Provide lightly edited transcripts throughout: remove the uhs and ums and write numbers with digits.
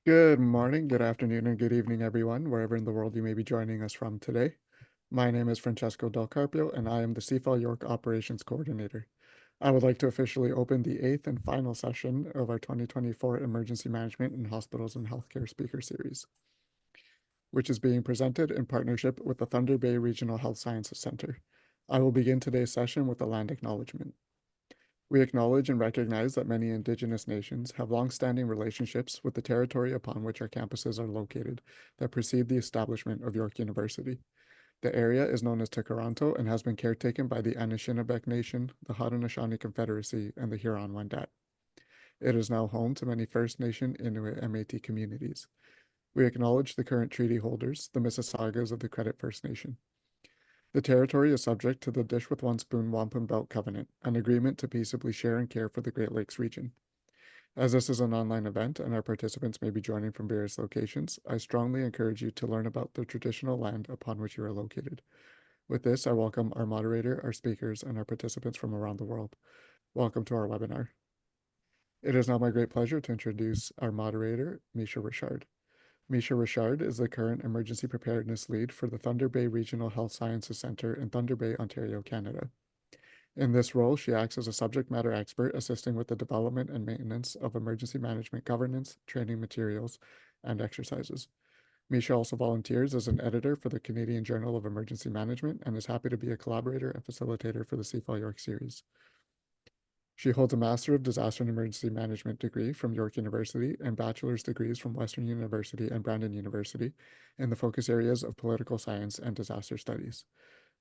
Good morning, good afternoon, and good evening, everyone, wherever in the world you may be joining us from today. My name is Francesco Del Carpio, and I am the CFAL York Operations Coordinator. I would like to officially open the eighth and final session of our 2024 Emergency Management in Hospitals and Healthcare Speaker Series, which is being presented in partnership with the Thunder Bay Regional Health Sciences Center. I will begin today's session with a land acknowledgement. We acknowledge and recognize that many Indigenous nations have long-standing relationships with the territory upon which our campuses are located that precede the establishment of York University. The area is known as Tikaranto and has been caretaken by the Anishinaabe Nation, the Haudenosaunee Confederacy, and the Huron-Wendat. It is now home to many First Nation, Inuit, and Métis communities. We acknowledge the current treaty holders, the Mississaugas of the Credit First Nation. The territory is subject to the Dish with One Spoon Wampum Belt Covenant, an agreement to peaceably share and care for the Great Lakes region. As this is an online event and our participants may be joining from various locations, I strongly encourage you to learn about the traditional land upon which you are located. With this, I welcome our moderator, our speakers, and our participants from around the world. Welcome to our webinar. It is now my great pleasure to introduce our moderator, Misha Richard. Misha Richard is the current Emergency Preparedness Lead for the Thunder Bay Regional Health Sciences Center in Thunder Bay, Ontario, Canada. In this role, she acts as a subject matter expert assisting with the development and maintenance of emergency management governance, training materials, and exercises. Misha also volunteers as an editor for the Canadian Journal of Emergency Management and is happy to be a collaborator and facilitator for the CFAL York series. She holds a Master of Disaster and Emergency Management degree from York University and bachelor's degrees from Western University and Brandon University in the focus areas of political science and disaster studies.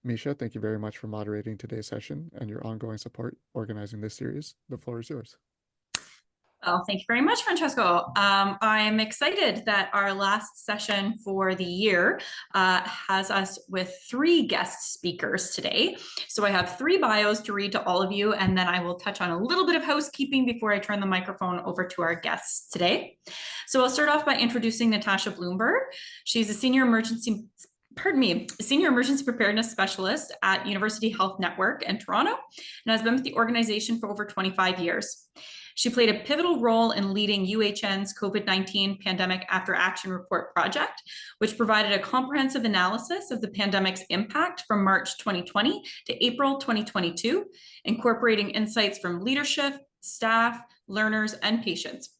Misha, thank you very much for moderating today's session and your ongoing support organizing this series. The floor is yours. Well, thank you very much, Francesco. I'm excited that our last session for the year has us with 3 guest speakers today. So I have 3 bios to read to all of you, and then I will touch on a little bit of housekeeping before I turn the microphone over to our guests today. So I'll start off by introducing Natasha Bloomberg. She's a senior emergency preparedness specialist at University Health Network in Toronto and has been with the organization for over 25 years. She played a pivotal role in leading UHN's COVID-19 Pandemic After Action Report project, which provided a comprehensive analysis of the pandemic's impact from March 2020 to April 2022, incorporating insights from leadership, staff, learners, and patients.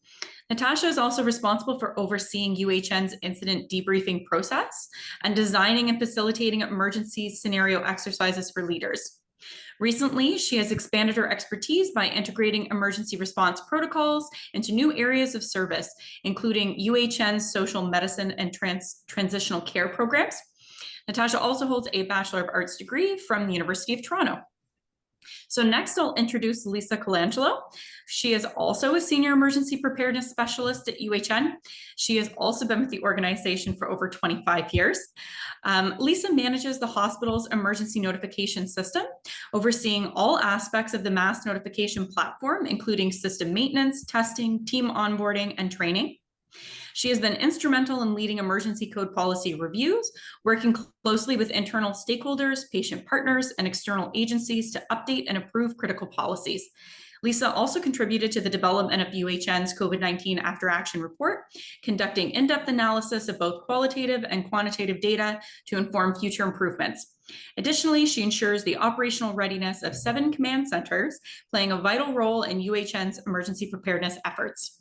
Natasha is also responsible for overseeing UHN's incident debriefing process and designing and facilitating emergency scenario exercises for leaders. Recently, she has expanded her expertise by integrating emergency response protocols into new areas of service, including UHN's social medicine and transitional care programs. Natasha also holds a Bachelor of Arts degree from the University of Toronto. So next I'll introduce Lisa Colangelo. She is also a senior emergency preparedness specialist at UHN. She has also been with the organization for over 25 years. Lisa manages the hospital's emergency notification system, overseeing all aspects of the mass notification platform, including system maintenance, testing, team onboarding, and training. She has been instrumental in leading emergency code policy reviews, working closely with internal stakeholders, patient partners, and external agencies to update and approve critical policies. Lisa also contributed to the development of UHN's COVID-19 After Action Report, conducting in-depth analysis of both qualitative and quantitative data to inform future improvements. Additionally, she ensures the operational readiness of 7 command centers, playing a vital role in UHN's emergency preparedness efforts.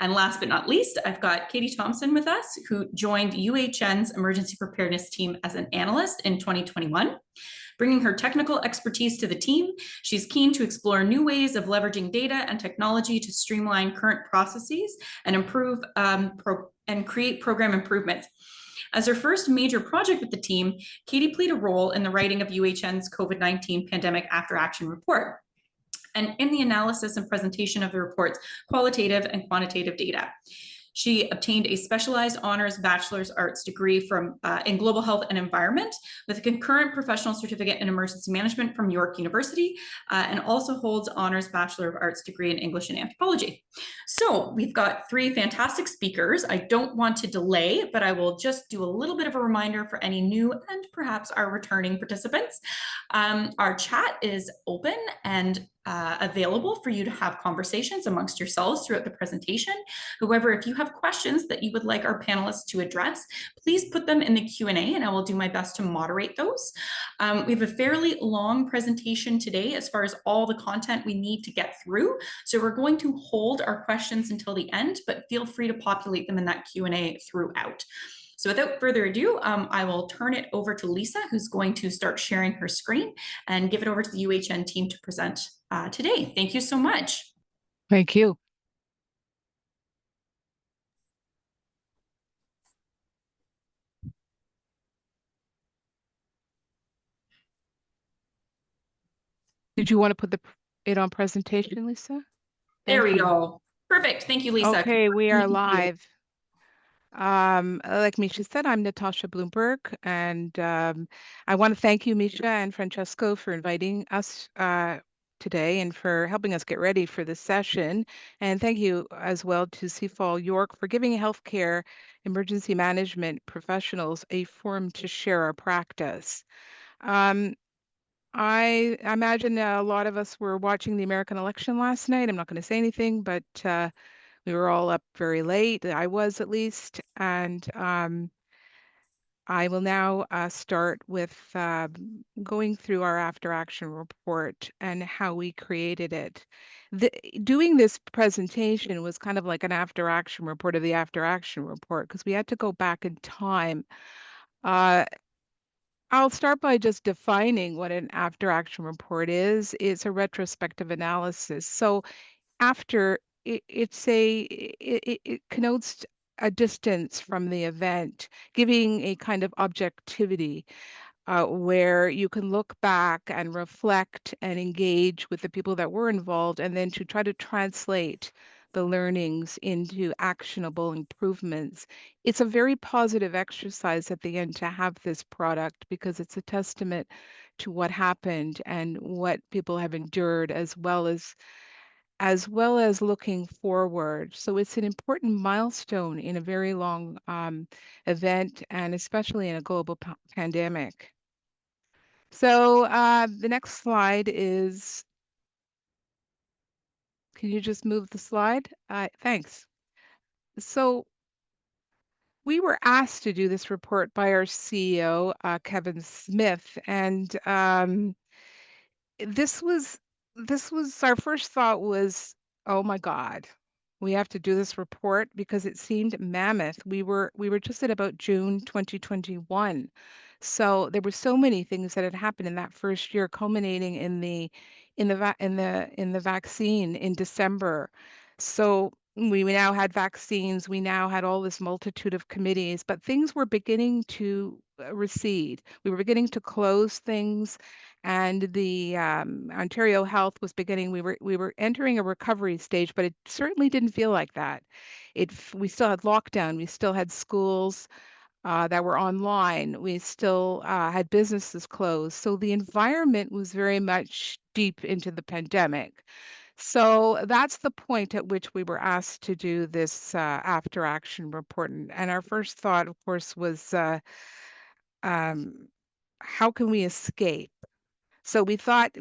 And last but not least, I've got Katie Thomson with us, who joined UHN's emergency preparedness team as an analyst in 2021. Bringing her technical expertise to the team, she's keen to explore new ways of leveraging data and technology to streamline current processes and improve and create program improvements. As her first major project with the team, Katie played a role in the writing of UHN's COVID-19 Pandemic After Action Report, and in the analysis and presentation of the report's qualitative and quantitative data. She obtained a specialized honors bachelor's arts degree from in global health and environment with a concurrent professional certificate in emergency management from York University, and also holds honors bachelor of arts degree in English and anthropology. So we've got 3 fantastic speakers. I don't want to delay, but I will just do a little bit of a reminder for any new and perhaps our returning participants. Our chat is open, and available for you to have conversations amongst yourselves throughout the presentation. However, if you have questions that you would like our panelists to address, please put them in the Q&A and I will do my best to moderate those. We have a fairly long presentation today as far as all the content we need to get through. So we're going to hold our questions until the end, but feel free to populate them in that Q&A throughout. So without further ado, I will turn it over to Lisa, who's going to start sharing her screen and give it over to the UHN team to present today. Thank you so much. Thank you. Did you want to put it on presentation, Lisa? There we go. Perfect. Thank you, Lisa. Okay, we are live. Like Misha said, I'm Natasha Bloomberg, and I want to thank you, Misha and Francesco, for inviting us today and for helping us get ready for this session. And thank you as well to CFAL York for giving healthcare emergency management professionals a forum to share our practice. I imagine a lot of us were watching the American election last night. I'm not going to say anything, but we were all up very late. I was at least. And I will now start with going through our after action report and how we created it. Doing this presentation was kind of like an after action report of the after action report because we had to go back in time. I'll start by just defining what an after action report is. It's a retrospective analysis. So after it connotes a distance from the event, giving a kind of objectivity where you can look back and reflect and engage with the people that were involved, and then to try to translate the learnings into actionable improvements. It's a very positive exercise at the end to have this product because it's a testament to what happened and what people have endured as well as looking forward. So it's an important milestone in a very long event, and especially in a global pandemic. So the next slide is, can you just move the slide? Thanks. So we were asked to do this report by our CEO, Kevin Smith, and this was our first thought was, oh my God, we have to do this report because it seemed mammoth. We were just at about June 2021. So there were so many things that had happened in that first year, culminating in the vaccine in December. So we now had vaccines, we now had all this multitude of committees, but things were beginning to recede. We were beginning to close things, and the Ontario Health was beginning. We were entering a recovery stage, but it certainly didn't feel like that. We still had lockdown. We still had schools that were online. We still had businesses closed. So the environment was very much deep into the pandemic. So that's the point at which we were asked to do this after action report. And our first thought, of course, was how can we escape? So we thought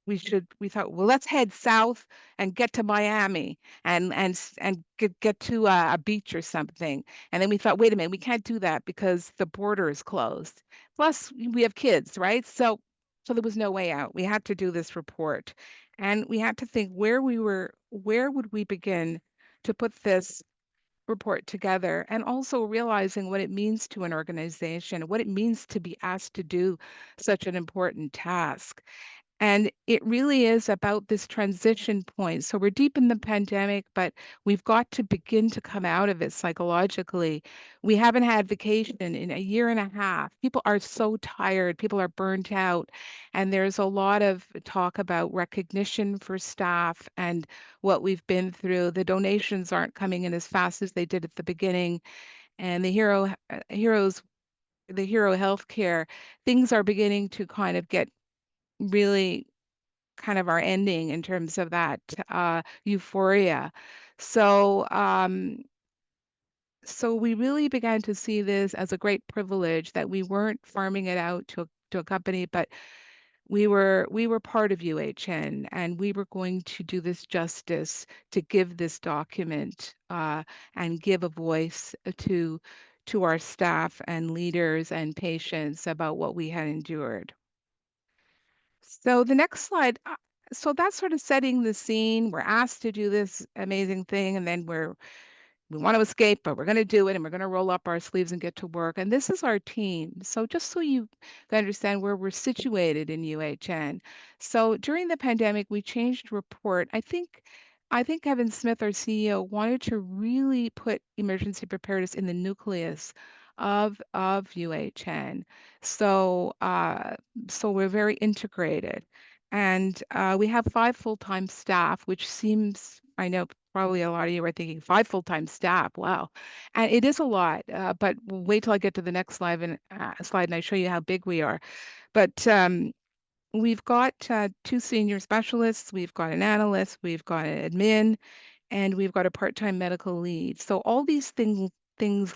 well, let's head south and get to Miami and get to a beach or something. And then we thought, wait a minute, we can't do that because the border is closed. Plus, we have kids, right? So there was no way out. We had to do this report, and we had to think where would we begin to put this report together, and also realizing what it means to an organization, what it means to be asked to do such an important task. And it really is about this transition point. So we're deep in the pandemic, but we've got to begin to come out of it psychologically. We haven't had vacation in a year and a half. People are so tired, people are burnt out. And there's a lot of talk about recognition for staff and what we've been through. The donations aren't coming in as fast as they did at the beginning. And the hero healthcare, things are beginning to kind of get really kind of our ending in terms of that euphoria. So so we really began to see this as a great privilege that we weren't farming it out to a company, but we were part of UHN, and we were going to do this justice to give this document and give a voice to our staff and leaders and patients about what we had endured. So the next slide, so that's sort of setting the scene. We're asked to do this amazing thing, and then we want to escape, but we're going to do it, and we're going to roll up our sleeves and get to work. And this is our team. So just so you can understand where we're situated in UHN. So during the pandemic, we changed report. I think Kevin Smith, our CEO, wanted to really put emergency preparedness in the nucleus of UHN. So so we're very integrated. And we have 5 full-time staff, which seems, I know probably a lot of you are thinking 5 full-time staff. Wow. And it is a lot, but wait till I get to the next slide and I show you how big we are. But we've got 2 senior specialists, we've got an analyst, we've got an admin, and we've got a part-time medical lead. So all these things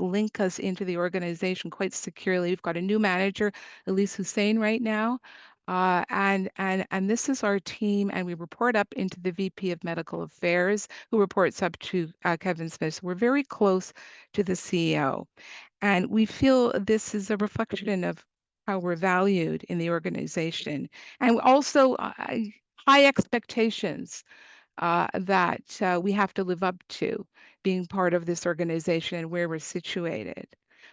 link us into the organization quite securely. We've got a new manager, Elise Hussein, right now. And this is our team, and we report up into the VP of Medical Affairs, who reports up to Kevin Smith. So we're very close to the CEO, and we feel this is a reflection of how we're valued in the organization, and also high expectations that we have to live up to being part of this organization and where we're situated.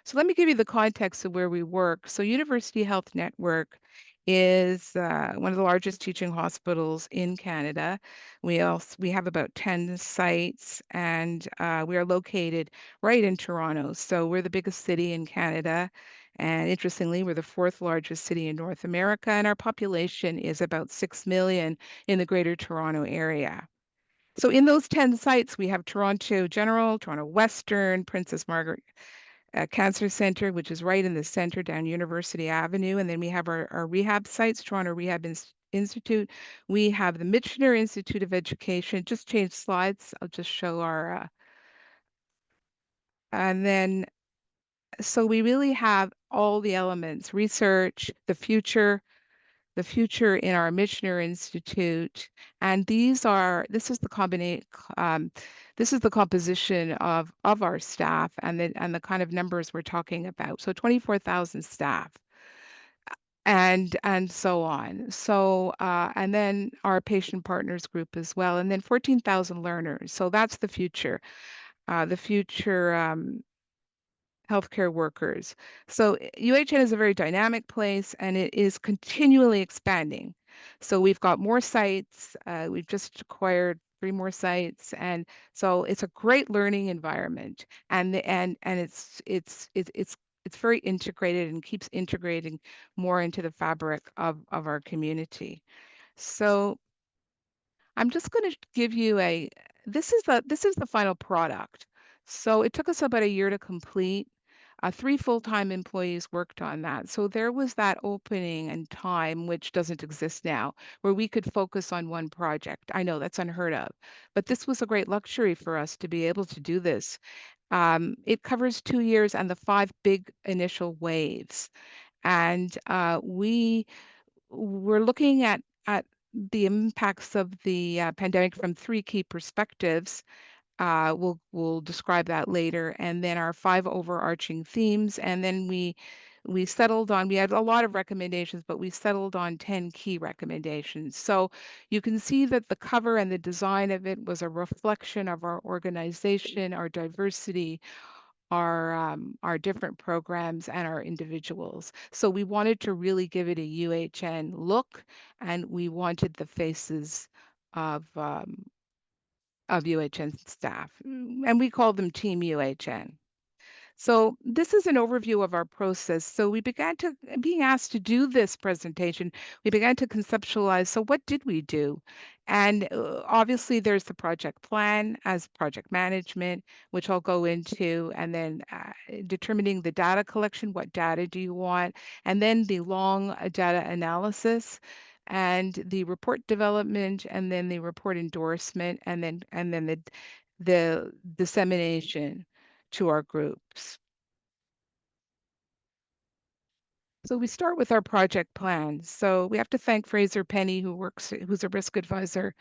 So let me give you the context of where we work. So University Health Network is one of the largest teaching hospitals in Canada. We have about 10 sites, and we are located right in Toronto. So we're the biggest city in Canada. And interestingly, we're the 4th largest city in North America, and our population is about 6 million in the Greater Toronto area. So in those 10 sites, we have Toronto General, Toronto Western, Princess Margaret Cancer Center, which is right in the center down University Avenue. And then we have our rehab sites, Toronto Rehab Institute. We have the Michener Institute of Education. Just change slides. I'll just show our, and then, so we really have all the elements, research, the future in our Michener Institute. And this is the this is the composition of our staff and the kind of numbers we're talking about. So 24,000 staff and so on. So and then our patient partners group as well, and then 14,000 learners. So that's the future healthcare workers. So UHN is a very dynamic place, and it is continually expanding. So we've got more sites. We've just acquired 3 more sites, and so it's a great learning environment. And it's very integrated and keeps integrating more into the fabric of our community. So I'm just going to give you this is the final product. So it took us about a year to complete. 3 full-time employees worked on that. So there was that opening and time, which doesn't exist now, where we could focus on one project. I know that's unheard of, but this was a great luxury for us to be able to do this. It covers 2 years and the 5 big initial waves. And we we're looking at the impacts of the pandemic from 3 key perspectives. We'll describe that later, and then our 5 overarching themes, and then we settled on. We had a lot of recommendations, but we settled on 10 key recommendations. So you can see that the cover and the design of it was a reflection of our organization, our diversity, our different programs, and our individuals. So we wanted to really give it a UHN look, and we wanted the faces of UHN staff, and we call them Team UHN. So this is an overview of our process. So being asked to do this presentation, we began to conceptualize, so what did we do? And obviously there's the project plan as project management, which I'll go into, and then determining the data collection, what data do you want? And then the long data analysis and the report development, and then the report endorsement, and then the dissemination to our groups. So we start with our project plan. So we have to thank Fraser Penny, who's a risk advisor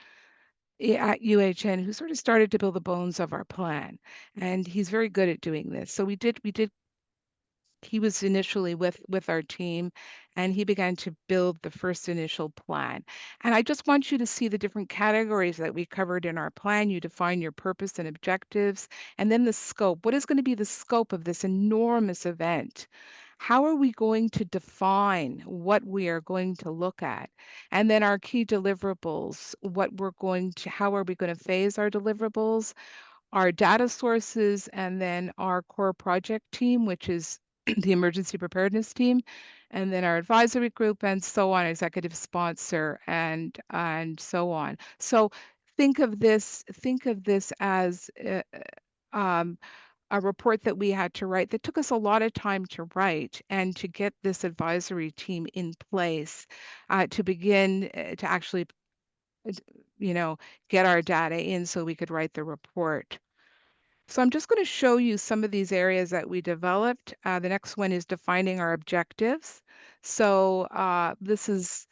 at UHN, who sort of started to build the bones of our plan. And he's very good at doing this. So he was initially with our team, and he began to build the first initial plan. And I just want you to see the different categories that we covered in our plan. You define your purpose and objectives, and then the scope. What is going to be the scope of this enormous event? How are we going to define what we are going to look at? And then our key deliverables, how are we going to phase our deliverables, our data sources, and then our core project team, which is the emergency preparedness team, and then our advisory group, and so on, executive sponsor, and so on. So think of this as um, a report that we had to write that took us a lot of time to write and to get this advisory team in place to begin to actually, uh, you know, get our data in so we could write the report. So I'm just going to show you some of these areas that we developed. The next one is defining our objectives. So this is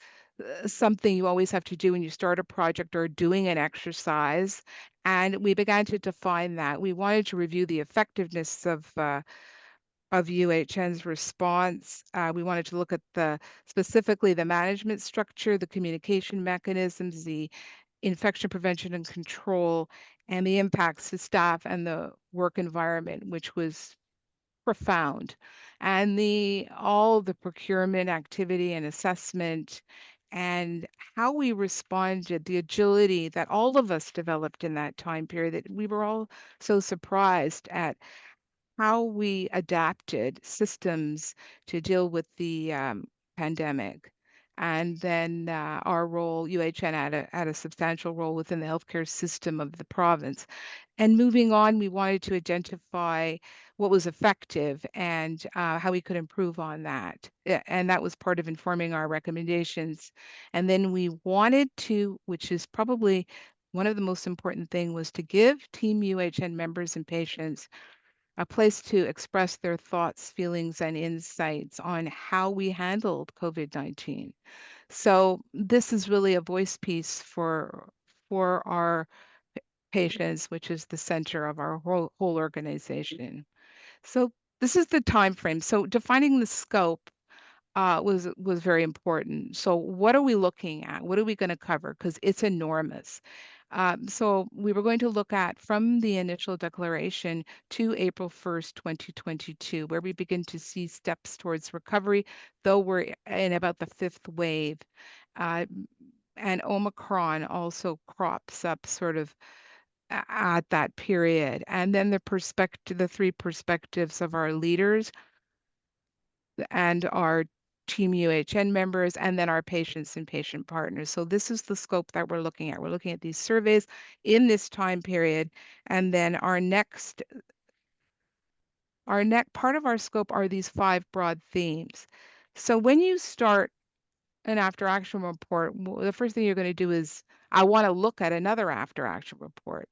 something you always have to do when you start a project or doing an exercise. And we began to define that. We wanted to review the effectiveness of UHN's response. We wanted to look at specifically the management structure, the communication mechanisms, the infection prevention and control, and the impacts to staff and the work environment, which was profound. And all the procurement activity and assessment and how we responded, the agility that all of us developed in that time period, that we were all so surprised at how we adapted systems to deal with the pandemic. And then our role, UHN had a substantial role within the healthcare system of the province. And moving on, we wanted to identify what was effective and how we could improve on that. And that was part of informing our recommendations. And then we wanted to, which is probably one of the most important thing, was to give Team UHN members and patients a place to express their thoughts, feelings, and insights on how we handled COVID-19. So this is really a voice piece for our patients, which is the center of our whole organization. So this is the time frame. So defining the scope was very important. So what are we looking at? What are we going to cover? Because it's enormous. So we were going to look at from the initial declaration to April 1st, 2022, where we begin to see steps towards recovery, though we're in about the fifth wave. Uh, and Omicron also crops up sort of at that period. And then the three perspectives of our leaders and our Team UHN members, and then our patients and patient partners. So this is the scope that we're looking at. We're looking at these surveys in this time period, and then our next part of our scope are these 5 broad themes. So when you start an after action report, the first thing you're going to do is I want to look at another after action report.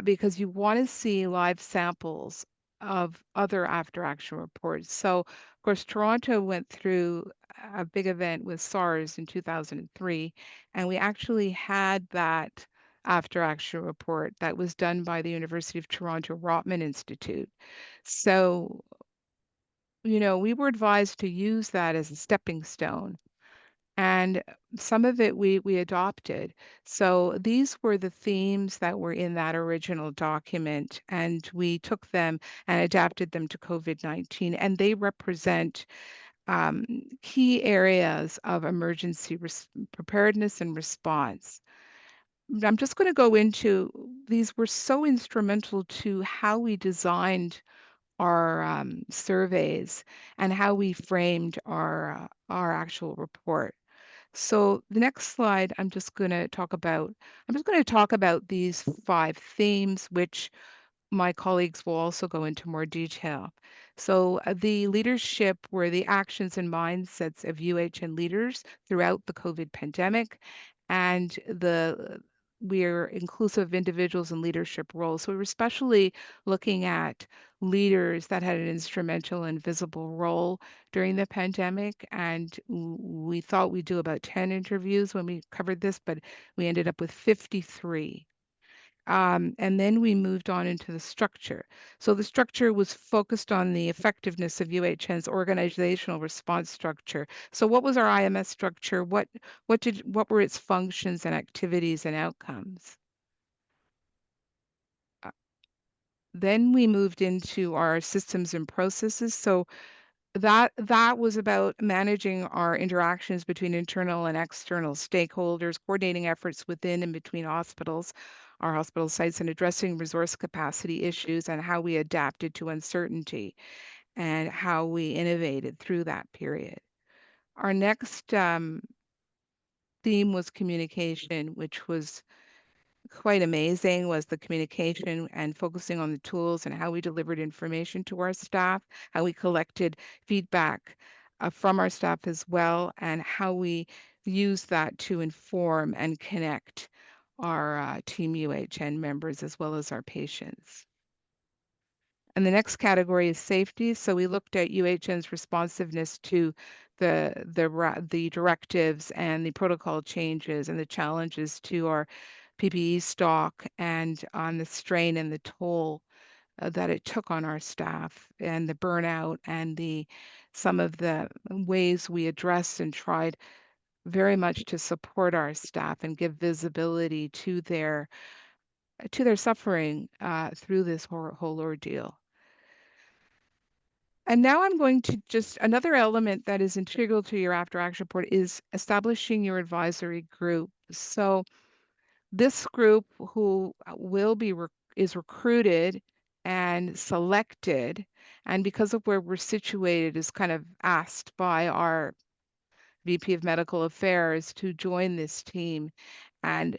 Because you want to see live samples of other after action reports. So, of course, Toronto went through a big event with SARS in 2003, and we actually had that after action report that was done by the University of Toronto Rotman Institute. So, we were advised to use that as a stepping stone, and some of it we adopted. So these were the themes that were in that original document, and we took them and adapted them to COVID-19, and they represent um, key areas of emergency preparedness and response. I'm just going to go into these were so instrumental to how we designed our surveys and how we framed our actual report. So the next slide, I'm just going to talk about these 5 themes, which my colleagues will also go into more detail. So the leadership were the actions and mindsets of UHN leaders throughout the COVID pandemic, and we're inclusive of individuals in leadership roles. So we were especially looking at leaders that had an instrumental and visible role during the pandemic. And we thought we'd do about 10 interviews when we covered this, but we ended up with 53. And then we moved on into the structure. So the structure was focused on the effectiveness of UHN's organizational response structure. So what was our IMS structure? What were its functions and activities and outcomes? Then we moved into our systems and processes. So that was about managing our interactions between internal and external stakeholders, coordinating efforts within and between hospitals, our hospital sites, and addressing resource capacity issues and how we adapted to uncertainty and how we innovated through that period. Our next theme was communication, which was quite amazing, was the communication and focusing on the tools and how we delivered information to our staff, how we collected feedback from our staff as well, and how we use that to inform and connect our Team UHN members as well as our patients. And the next category is safety. So we looked at UHN's responsiveness to the directives and the protocol changes and the challenges to our PPE stock and on the strain and the toll that it took on our staff and the burnout and some of the ways we addressed and tried very much to support our staff and give visibility to their suffering through this whole ordeal. And now I'm going to another element that is integral to your after action report is establishing your advisory group. So this group who is recruited and selected, and because of where we're situated, is kind of asked by our VP of Medical Affairs to join this team. And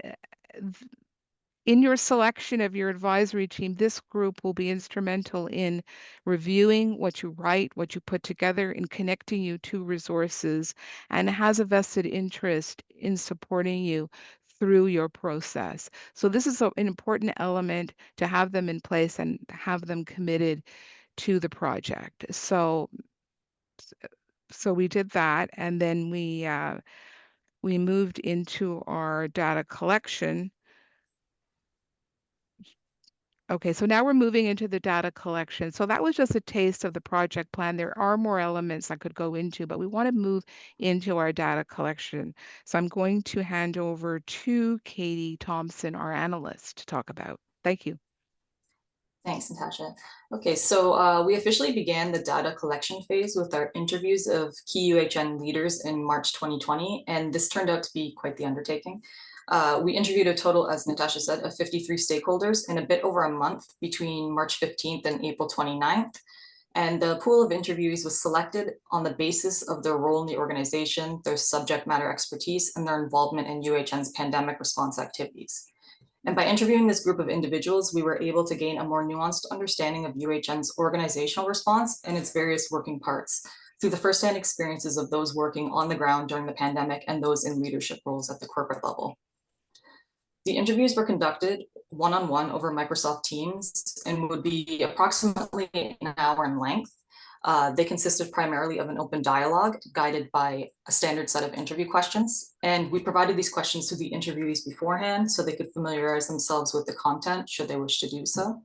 in your selection of your advisory team, this group will be instrumental in reviewing what you write, what you put together, in connecting you to resources, and has a vested interest in supporting you through your process. So this is an important element to have them in place and have them committed to the project. So we did that, and then we moved into our data collection. Okay, so now we're moving into the data collection. So that was just a taste of the project plan. There are more elements I could go into, but we want to move into our data collection. So I'm going to hand over to Katie Thomson, our analyst, to talk about. Thank you. Thanks, Natasha. Okay, so we officially began the data collection phase with our interviews of key UHN leaders in March 2020, and this turned out to be quite the undertaking. We interviewed a total, as Natasha said, of 53 stakeholders in a bit over a month between March 15th and April 29th. And the pool of interviewees was selected on the basis of their role in the organization, their subject matter expertise, and their involvement in UHN's pandemic response activities. And by interviewing this group of individuals, we were able to gain a more nuanced understanding of UHN's organizational response and its various working parts through the firsthand experiences of those working on the ground during the pandemic and those in leadership roles at the corporate level. The interviews were conducted one-on-one over Microsoft Teams and would be approximately an hour in length. They consisted primarily of an open dialogue guided by a standard set of interview questions. And we provided these questions to the interviewees beforehand so they could familiarize themselves with the content should they wish to do so.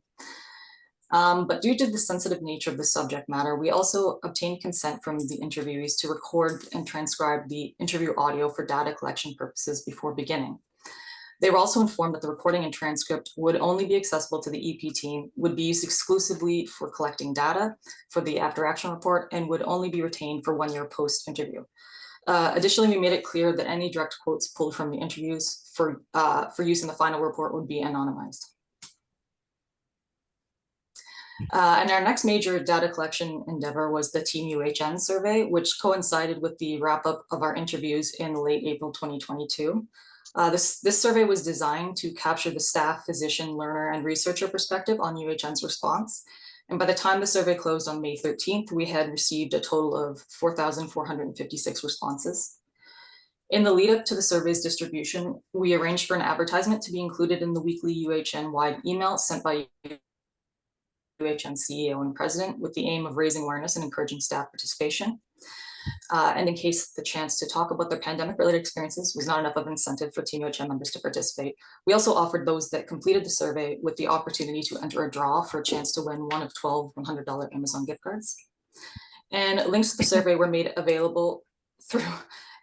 But due to the sensitive nature of the subject matter, we also obtained consent from the interviewees to record and transcribe the interview audio for data collection purposes before beginning. They were also informed that the recording and transcript would only be accessible to the EP team, would be used exclusively for collecting data for the after action report, and would only be retained for 1 year post-interview. Additionally, we made it clear that any direct quotes pulled from the interviews for use in the final report would be anonymized. And our next major data collection endeavor was the Team UHN survey, which coincided with the wrap up of our interviews in late April 2022. This survey was designed to capture the staff, physician, learner, and researcher perspective on UHN's response. And by the time the survey closed on May 13th, we had received a total of 4,456 responses. In the lead up to the survey's distribution, we arranged for an advertisement to be included in the weekly UHN-wide email sent by UHN CEO and President with the aim of raising awareness and encouraging staff participation. And in case the chance to talk about their pandemic-related experiences was not enough of an incentive for Team UHN members to participate, we also offered those that completed the survey with the opportunity to enter a draw for a chance to win one of 12 $100 Amazon gift cards. And links to the survey were made available through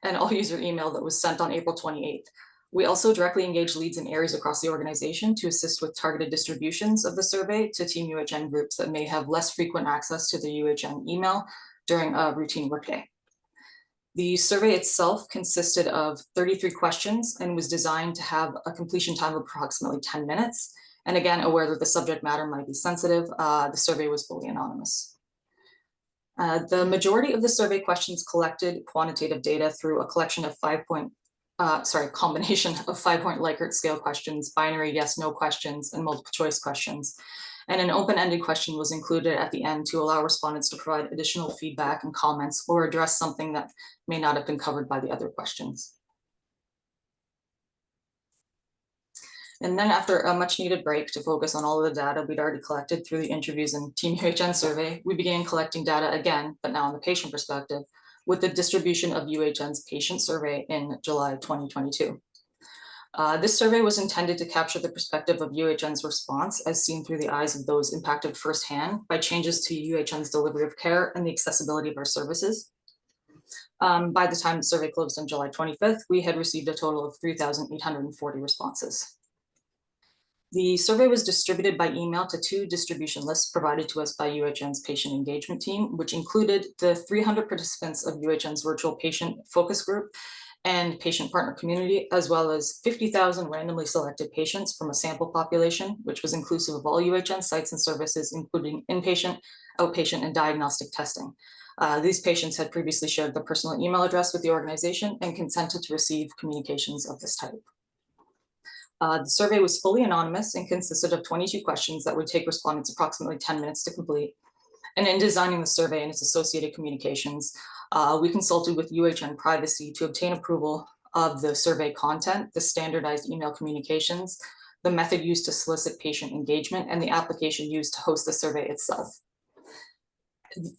an all-user email that was sent on April 28th. We also directly engaged leads in areas across the organization to assist with targeted distributions of the survey to Team UHN groups that may have less frequent access to the UHN email during a routine workday. The survey itself consisted of 33 questions and was designed to have a completion time of approximately 10 minutes. And again, aware that the subject matter might be sensitive, the survey was fully anonymous. The majority of the survey questions collected quantitative data through a collection of combination of 5-point Likert scale questions, binary yes/no questions, and multiple choice questions. And an open-ended question was included at the end to allow respondents to provide additional feedback and comments or address something that may not have been covered by the other questions. And then after a much needed break to focus on all of the data we'd already collected through the interviews and Team UHN survey, we began collecting data again, but now on the patient perspective, with the distribution of UHN's patient survey in July 2022. This survey was intended to capture the perspective of UHN's response as seen through the eyes of those impacted firsthand by changes to UHN's delivery of care and the accessibility of our services. By the time the survey closed on July 25th, we had received a total of 3,840 responses. The survey was distributed by email to 2 distribution lists provided to us by UHN's patient engagement team, which included the 300 participants of UHN's virtual patient focus group and patient partner community, as well as 50,000 randomly selected patients from a sample population, which was inclusive of all UHN sites and services, including inpatient, outpatient, and diagnostic testing. These patients had previously shared their personal email address with the organization and consented to receive communications of this type. The survey was fully anonymous and consisted of 22 questions that would take respondents approximately 10 minutes to complete. And in designing the survey and its associated communications, we consulted with UHN Privacy to obtain approval of the survey content, the standardized email communications, the method used to solicit patient engagement, and the application used to host the survey itself.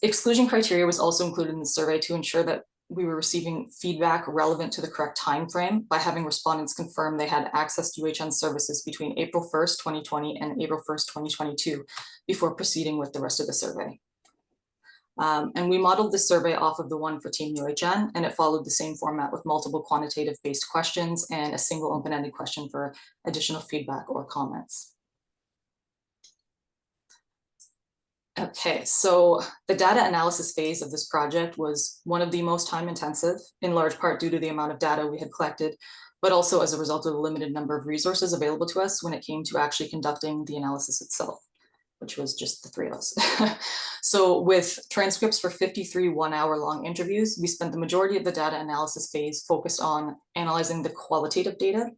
Exclusion criteria was also included in the survey to ensure that we were receiving feedback relevant to the correct time frame by having respondents confirm they had access to UHN services between April 1st, 2020 and April 1st, 2022 before proceeding with the rest of the survey. And we modeled the survey off of the one for Team UHN, and it followed the same format with multiple quantitative-based questions and a single open-ended question for additional feedback or comments. Okay, so the data analysis phase of this project was one of the most time-intensive, in large part due to the amount of data we had collected, but also as a result of the limited number of resources available to us when it came to actually conducting the analysis itself, which was just the 3 of us. So with transcripts for 53 one-hour-long interviews, we spent the majority of the data analysis phase focused on analyzing the qualitative data.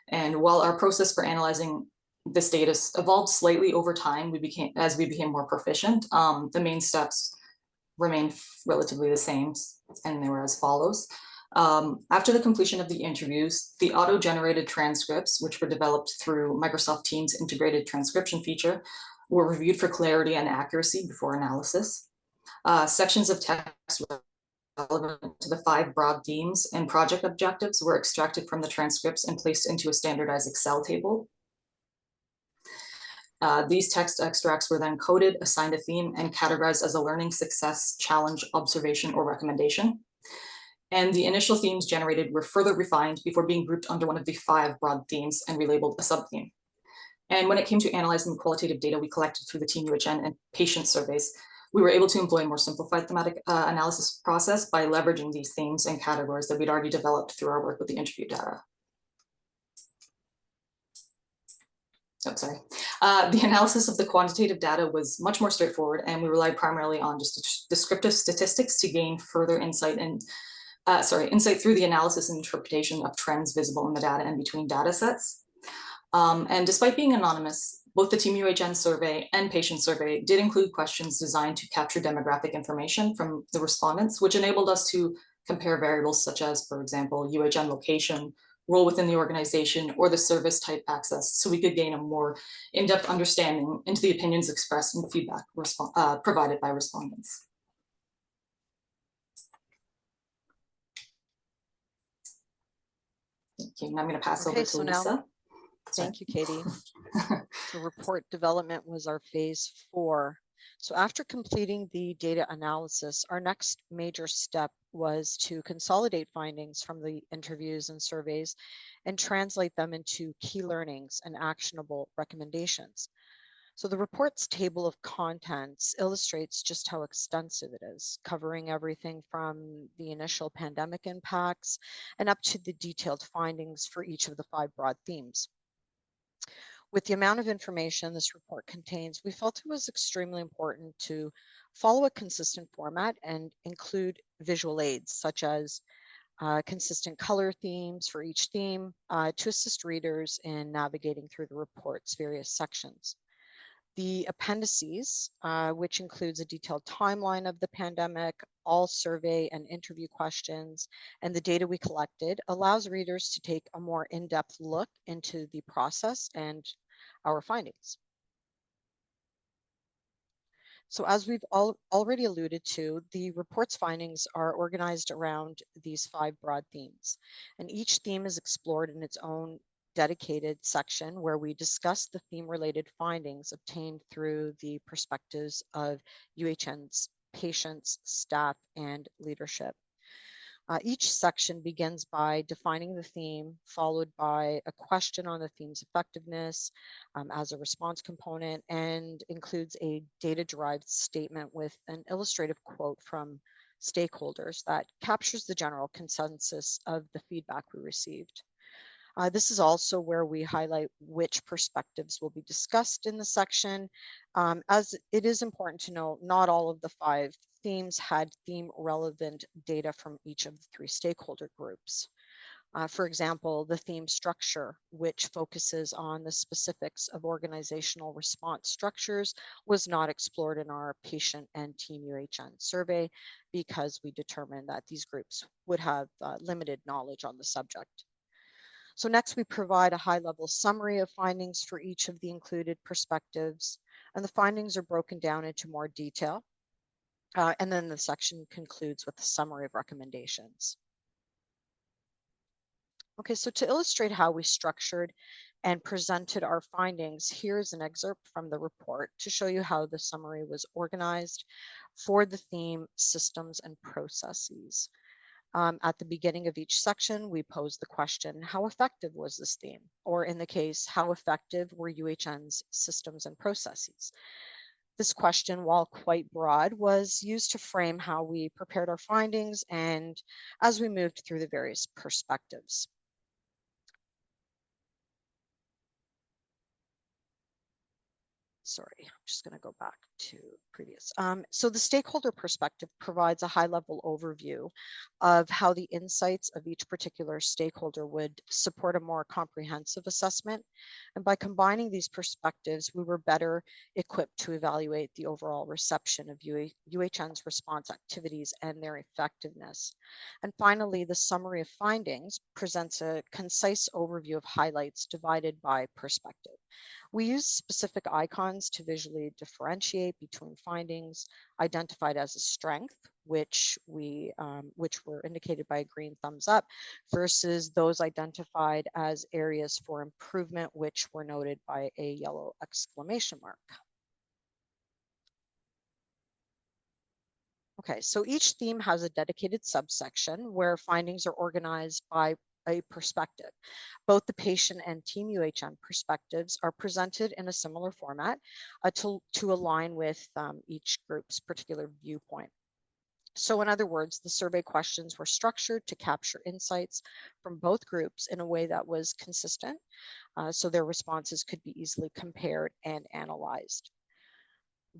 And while our process for analyzing this data evolved slightly over time, as we became more proficient, the main steps remained relatively the same, and they were as follows. After the completion of the interviews, the auto-generated transcripts, which were developed through Microsoft Teams' integrated transcription feature, were reviewed for clarity and accuracy before analysis. Sections of text relevant to the 5 broad themes and project objectives were extracted from the transcripts and placed into a standardized Excel table. These text extracts were then coded, assigned a theme, and categorized as a learning, success, challenge, observation, or recommendation. And the initial themes generated were further refined before being grouped under one of the 5 broad themes and relabeled a subtheme. And when it came to analyzing the qualitative data we collected through the Team UHN and patient surveys, we were able to employ a more simplified thematic analysis process by leveraging these themes and categories that we'd already developed through our work with the interview data. Oh, sorry. The analysis of the quantitative data was much more straightforward, and we relied primarily on just descriptive statistics to gain further insight and insight through the analysis and interpretation of trends visible in the data and between data sets. And despite being anonymous, both the Team UHN survey and patient survey did include questions designed to capture demographic information from the respondents, which enabled us to compare variables such as, for example, UHN location, role within the organization, or the service type access, so we could gain a more in-depth understanding into the opinions expressed and feedback provided by respondents. Thank you. And I'm going to pass over to Lisa. Thank you, Katie. So report development was our phase 4. So after completing the data analysis, our next major step was to consolidate findings from the interviews and surveys and translate them into key learnings and actionable recommendations. So the report's table of contents illustrates just how extensive it is, covering everything from the initial pandemic impacts and up to the detailed findings for each of the 5 broad themes. With the amount of information this report contains, we felt it was extremely important to follow a consistent format and include visual aids such as consistent color themes for each theme to assist readers in navigating through the report's various sections. The appendices, which includes a detailed timeline of the pandemic, all survey and interview questions, and the data we collected, allows readers to take a more in-depth look into the process and our findings. So as we've already alluded to, the report's findings are organized around these 5 broad themes, and each theme is explored in its own dedicated section where we discuss the theme-related findings obtained through the perspectives of UHN's patients, staff, and leadership. Each section begins by defining the theme, followed by a question on the theme's effectiveness as a response component, and includes a data-derived statement with an illustrative quote from stakeholders that captures the general consensus of the feedback we received. This is also where we highlight which perspectives will be discussed in the section, as it is important to know not all of the 5 themes had theme-relevant data from each of the 3 stakeholder groups. For example, the theme structure, which focuses on the specifics of organizational response structures, was not explored in our patient and team UHN survey because we determined that these groups would have limited knowledge on the subject. So next, we provide a high-level summary of findings for each of the included perspectives, and the findings are broken down into more detail. And then the section concludes with a summary of recommendations. Okay, so to illustrate how we structured and presented our findings, here's an excerpt from the report to show you how the summary was organized for the theme systems and processes. At the beginning of each section, we pose the question, how effective was this theme? Or in the case, how effective were UHN's systems and processes? This question, while quite broad, was used to frame how we prepared our findings and as we moved through the various perspectives. Sorry, I'm just going to go back to previous. So the stakeholder perspective provides a high-level overview of how the insights of each particular stakeholder would support a more comprehensive assessment. And by combining these perspectives, we were better equipped to evaluate the overall reception of UHN's response activities and their effectiveness. And finally, the summary of findings presents a concise overview of highlights divided by perspective. We use specific icons to visually differentiate between findings identified as a strength, which were indicated by a green thumbs up, versus those identified as areas for improvement, which were noted by a yellow exclamation mark. Okay, so each theme has a dedicated subsection where findings are organized by a perspective. Both the patient and team UHN perspectives are presented in a similar format to align with each group's particular viewpoint. So in other words, the survey questions were structured to capture insights from both groups in a way that was consistent, so their responses could be easily compared and analyzed.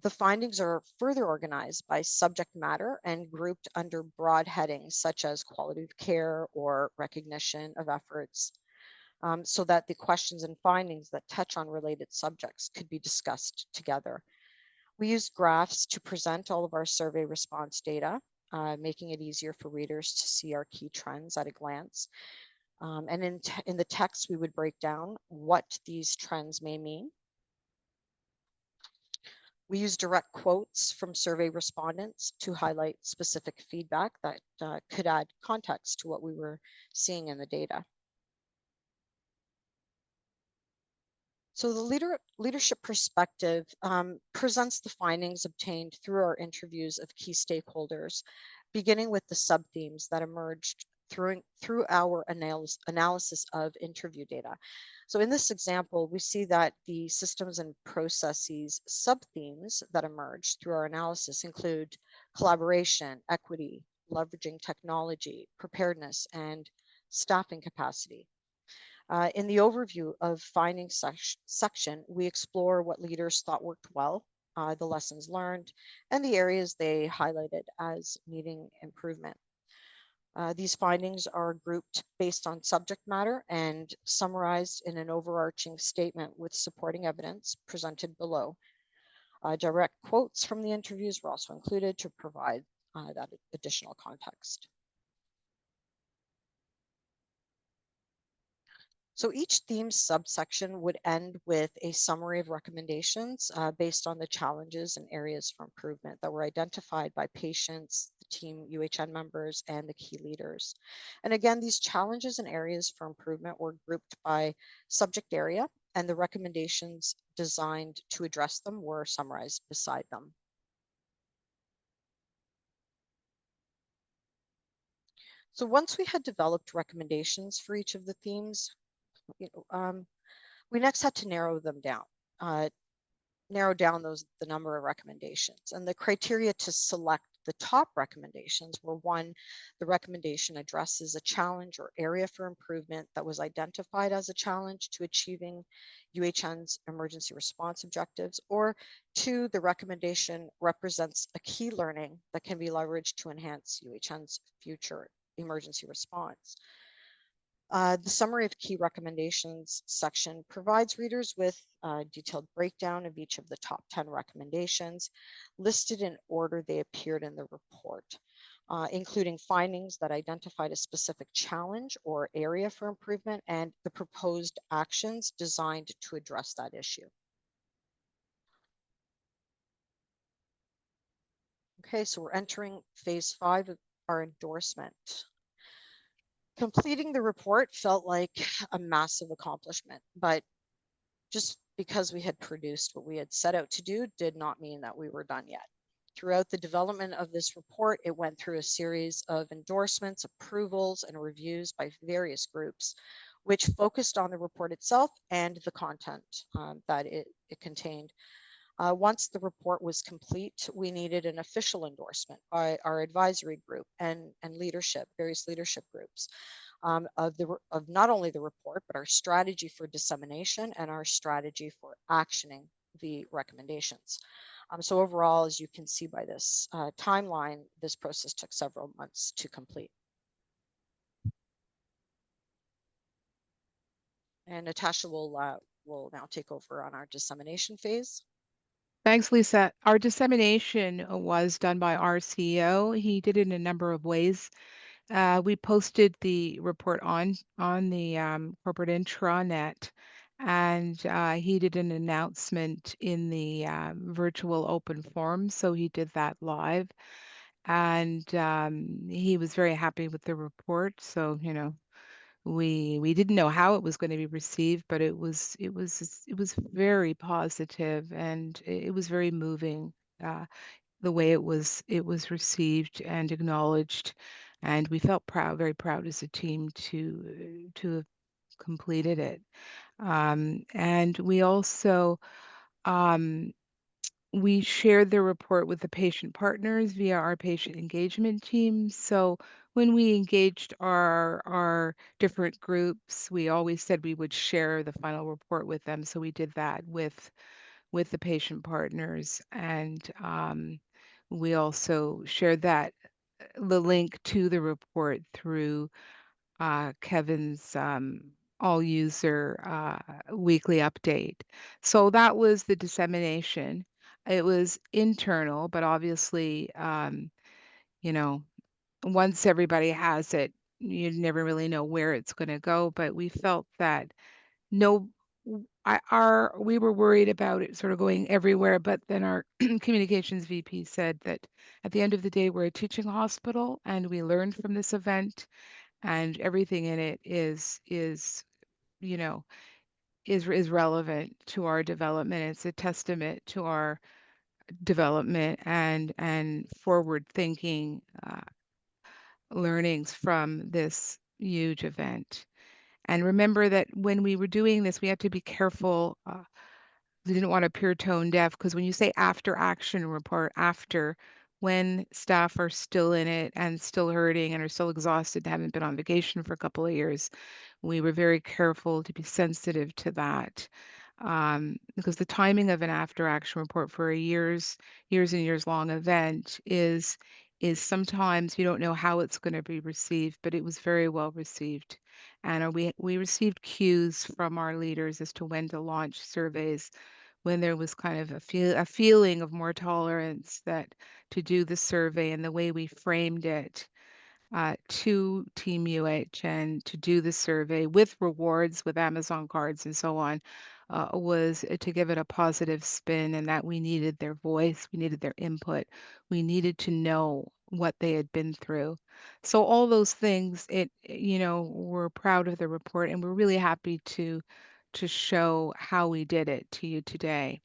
The findings are further organized by subject matter and grouped under broad headings such as quality of care or recognition of efforts, so that the questions and findings that touch on related subjects could be discussed together. We used graphs to present all of our survey response data. making it easier for readers to see our key trends at a glance. And in the text, we would break down what these trends may mean. We use direct quotes from survey respondents to highlight specific feedback that could add context to what we were seeing in the data. So the leadership perspective presents the findings obtained through our interviews of key stakeholders, beginning with the sub-themes that emerged through our analysis of interview data. So in this example, we see that the systems and processes sub-themes that emerged through our analysis include collaboration, equity, leveraging technology, preparedness, and staffing capacity. In the overview of findings section, we explore what leaders thought worked well, the lessons learned, and the areas they highlighted as needing improvement. These findings are grouped based on subject matter and summarized in an overarching statement with supporting evidence presented below. Direct quotes from the interviews were also included to provide that additional context. So each theme subsection would end with a summary of recommendations based on the challenges and areas for improvement that were identified by patients, the team UHN members, and the key leaders. And again, these challenges and areas for improvement were grouped by subject area, and the recommendations designed to address them were summarized beside them. So once we had developed recommendations for each of the themes, we next had to narrow them down, narrow down the number of recommendations. And the criteria to select the top recommendations were: one, the recommendation addresses a challenge or area for improvement that was identified as a challenge to achieving UHN's emergency response objectives; or two, the recommendation represents a key learning that can be leveraged to enhance UHN's future emergency response. The summary of key recommendations section provides readers with a detailed breakdown of each of the top 10 recommendations, listed in order they appeared in the report, including findings that identified a specific challenge or area for improvement and the proposed actions designed to address that issue. Okay, so we're entering phase 5 of our endorsement. Completing the report felt like a massive accomplishment, but just because we had produced what we had set out to do did not mean that we were done yet. Throughout the development of this report, it went through a series of endorsements, approvals, and reviews by various groups, which focused on the report itself and the content that it contained. Once the report was complete, we needed an official endorsement by our advisory group and leadership, various leadership groups, of not only the report, but our strategy for dissemination and our strategy for actioning the recommendations. So overall, as you can see by this timeline, this process took several months to complete. And Natasha will now take over on our dissemination phase. Thanks, Lisa. Our dissemination was done by our CEO. He did it in a number of ways. We posted the report on the corporate intranet, and he did an announcement in the virtual open forum. So he did that live, and he was very happy with the report. So we didn't know how it was going to be received, but it was very positive, and it was very moving, the way it was received and acknowledged, and we felt proud, very proud as a team to have completed it. And we also we shared the report with the patient partners via our patient engagement team. So when we engaged our different groups, we always said we would share the final report with them. So we did that with the patient partners, and we also shared the link to the report through Kevin's all user weekly update. So that was the dissemination. It was internal, but obviously you know, once everybody has it, you never really know where it's going to go. But we felt that no, we were worried about it sort of going everywhere, but then our communications VP said that at the end of the day, we're a teaching hospital and we learned from this event, and everything in it is you know is relevant to our development. It's a testament to our development and forward thinking learnings from this huge event. And remember that when we were doing this, we had to be careful. We didn't want to appear tone deaf, because when you say after action report, after, when staff are still in it and still hurting and are still exhausted, haven't been on vacation for a couple of years, we were very careful to be sensitive to that. Because the timing of an after action report for a years and years long event is sometimes you don't know how it's going to be received, but it was very well received. And we received cues from our leaders as to when to launch surveys, when there was kind of a feeling of more tolerance, that to do the survey, and the way we framed it to Team UHN to do the survey with rewards, with Amazon cards and so on, was to give it a positive spin, and that we needed their voice, we needed their input, we needed to know what they had been through. So all those things, we're proud of the report, and we're really happy to show how we did it to you today.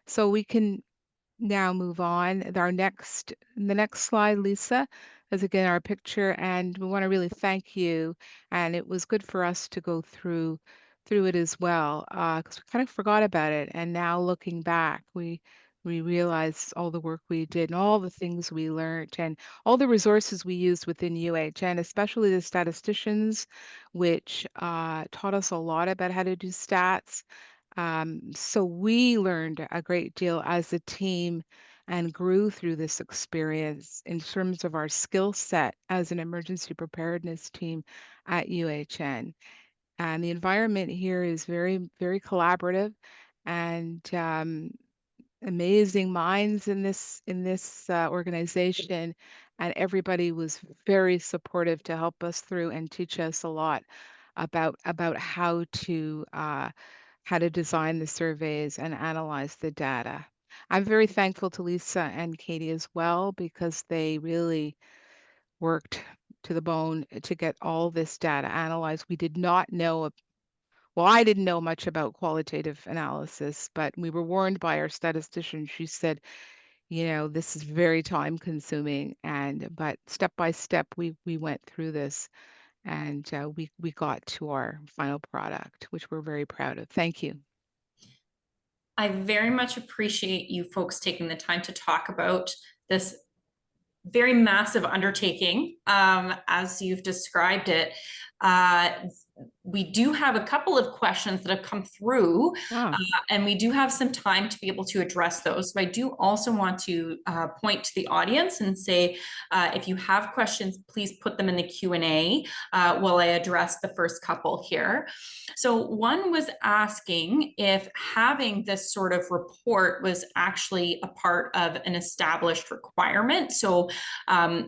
So we can now move on. The next slide, Lisa, is again our picture, and we want to really thank you. And it was good for us to go through it as well, because we kind of forgot about it. And now looking back, we realize all the work we did and all the things we learned and all the resources we used within UHN, especially the statisticians, which taught us a lot about how to do stats. So we learned a great deal as a team and grew through this experience in terms of our skill set as an emergency preparedness team at UHN. And the environment here is very, very collaborative, and amazing minds in this organization, and everybody was very supportive to help us through and teach us a lot about how to design the surveys and analyze the data. I'm very thankful to Lisa and Katie as well, because they really worked to the bone to get all this data analyzed. We did not know, well, I didn't know much about qualitative analysis, but we were warned by our statistician. She said, this is very time consuming, but step by step, we went through this, and we got to our final product, which we're very proud of. Thank you. I very much appreciate you folks taking the time to talk about this very massive undertaking, as you've described it. We do have a couple of questions that have come through, and we do have some time to be able to address those. So I do also want to point to the audience and say, if you have questions, please put them in the Q&A while I address the first couple here. So one was asking if having this sort of report was actually a part of an established requirement. So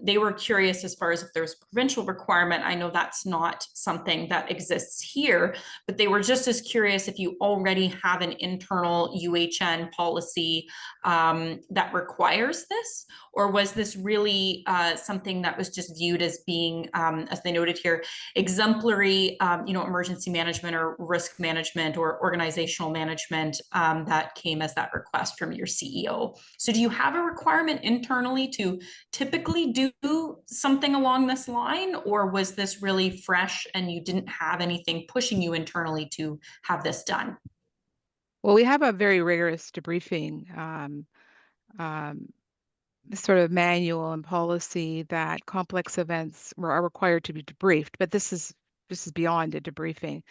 they were curious as far as if there's a provincial requirement. I know that's not something that exists here, but they were just as curious if you already have an internal UHN policy that requires this, or was this really something that was just viewed as being, as they noted here, exemplary, emergency management or risk management or organizational management that came as that request from your CEO. So do you have a requirement internally to typically do something along this line, or was this really fresh and you didn't have anything pushing you internally to have this done? Well, we have a very rigorous debriefing sort of manual and policy that complex events are required to be debriefed, but this is beyond a debriefing.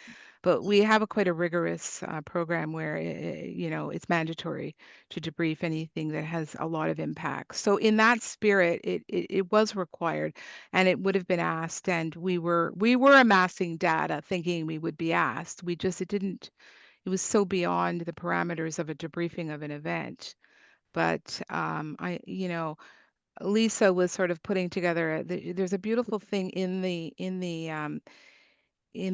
But we have quite a rigorous program where it's mandatory to debrief anything that has a lot of impact. So in that spirit, it was required, and it would have been asked, and we were amassing data thinking we would be asked. It was so beyond the parameters of a debriefing of an event. But Lisa was sort of putting together. There's a beautiful thing in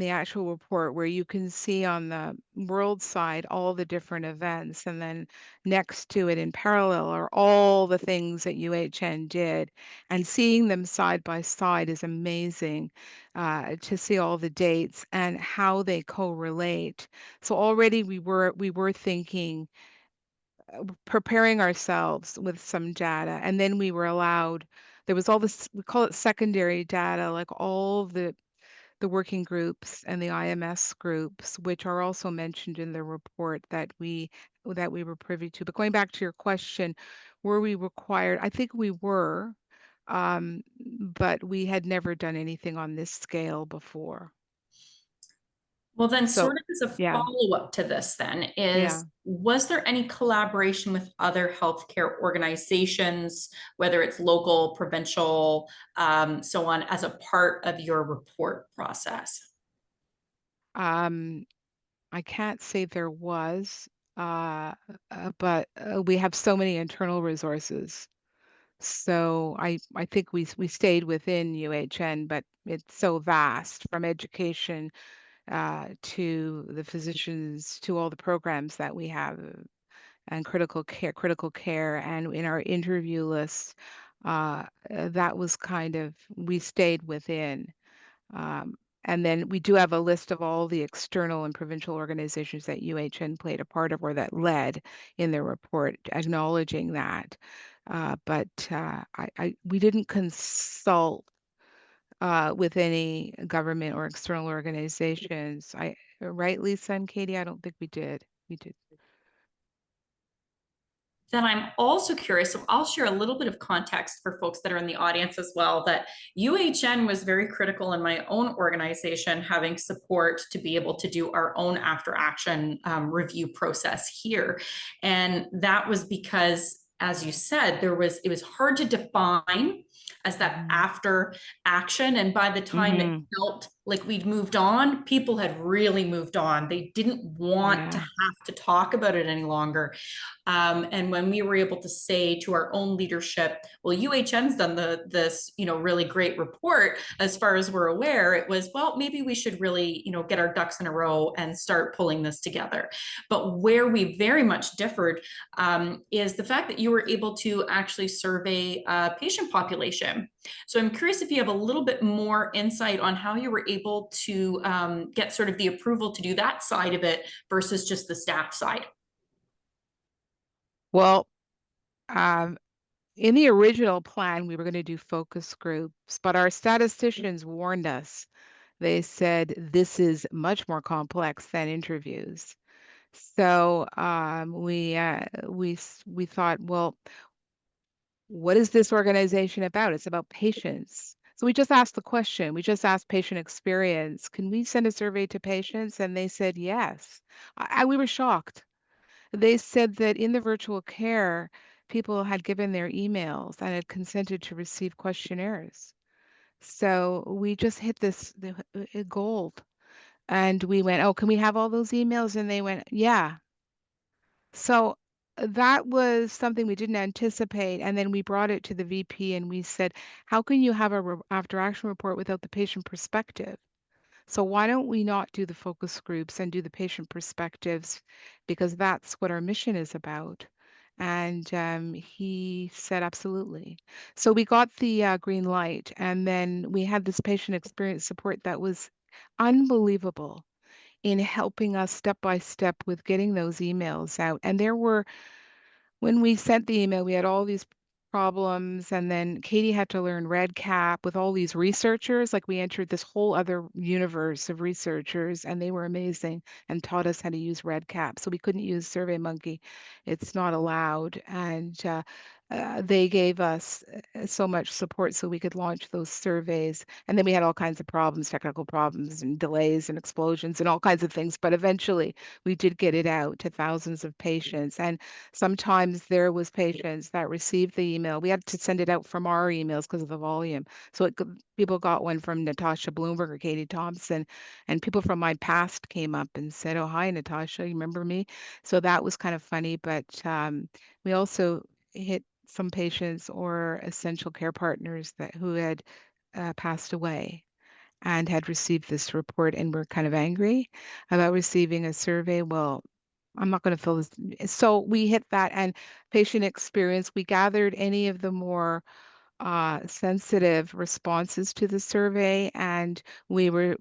the actual report where you can see on the world side all the different events, and then next to it in parallel are all the things that UHN did, and seeing them side by side is amazing, to see all the dates and how they correlate. So already we were thinking, preparing ourselves with some data, and then we were allowed. There was all this, we call it secondary data, like all the working groups and the IMS groups, which are also mentioned in the report that we were privy to. But going back to your question, were we required? I think we were, but we had never done anything on this scale before. Well, then So, sort of as a yeah, follow-up to this then yeah. was there any collaboration with other healthcare organizations, whether it's local, provincial, so on, as a part of your report process? Um, I can't say there was, but we have so many internal resources. So I think we stayed within UHN, but it's so vast, from education, to the physicians, to all the programs that we have, and critical care, and in our interview list, that was kind of, we stayed within. Um, and then we do have a list of all the external and provincial organizations that UHN played a part of, or that led in their report, acknowledging that. But we didn't consult, with any government or external organizations. Right, Lisa and Katie? I don't think we did. We did. Then I'm also curious, so I'll share a little bit of context for folks that are in the audience as well, that UHN was very critical in my own organization, having support to be able to do our own after action review process here. And that was because, as you said, it was hard to define as that after action. And by the time it felt like we'd moved on, people had really moved on. They didn't want to Yeah. have to talk about it any longer. And when we were able to say to our own leadership, well, UHN's done this, really great report, as far as we're aware, it was, well, maybe we should really, get our ducks in a row and start pulling this together. But where we very much differed is the fact that you were able to actually survey a patient population. So I'm curious if you have a little bit more insight on how you were able to get sort of the approval to do that side of it versus just the staff side. Well, in the original plan, we were going to do focus groups, but our statisticians warned us. They said this is much more complex than interviews. So we thought, well, what is this organization about? It's about patients. So we just asked the question. We just asked patient experience. Can we send a survey to patients? And they said yes. We were shocked. They said that in the virtual care, people had given their emails and had consented to receive questionnaires. So we just hit the gold. And we went, oh, can we have all those emails? And they went, yeah. So that was something we didn't anticipate. And then we brought it to the VP and we said, how can you have a after action report without the patient perspective? So why don't we not do the focus groups and do the patient perspectives, because that's what our mission is about. And he said, absolutely. So we got the green light, and then we had this patient experience support that was unbelievable in helping us step by step with getting those emails out. And when we sent the email, we had all these problems, and then Katie had to learn RedCap with all these researchers. Like, we entered this whole other universe of researchers, and they were amazing and taught us how to use RedCap. So we couldn't use SurveyMonkey; it's not allowed. And they gave us so much support so we could launch those surveys. And then we had all kinds of problems, technical problems, and delays, and explosions, and all kinds of things. But eventually, we did get it out to thousands of patients. And sometimes there was patients that received the email. We had to send it out from our emails because of the volume. So people got one from Natasha Bloomberg or Katie Thomson, and people from my past came up and said, "Oh, hi, Natasha, you remember me?" So that was kind of funny. But we also hit some patients or essential care partners who had passed away and had received this report and were kind of angry about receiving a survey. Well, I'm not going to fill this. So we hit that, and patient experience. We gathered any of the more sensitive responses to the survey, and we were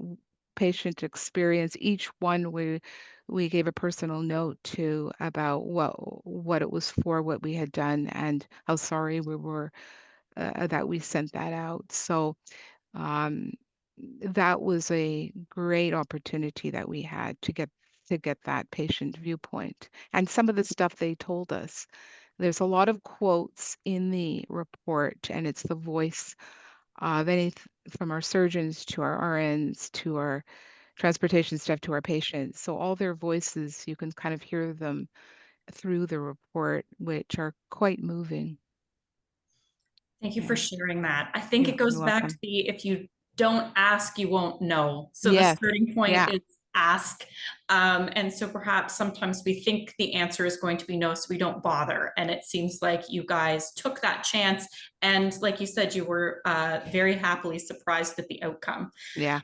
patient experience. Each one we gave a personal note to about what it was for, what we had done, and how sorry we were that we sent that out. So um, that was a great opportunity that we had to get that patient viewpoint. And some of the stuff they told us, there's a lot of quotes in the report, and it's the voice of any from our surgeons to our RNs to our transportation staff to our patients. So all their voices, you can kind of hear them through the report, which are quite moving. Thank you for Yeah. sharing that. I think it goes You're back to welcome. the if you don't ask, you won't know. So the Yes. starting point Yeah. is ask. And so perhaps sometimes we think the answer is going to be no, so we don't bother. And it seems like you guys took that chance. And like you said, you were very happily surprised at the outcome. Yeah.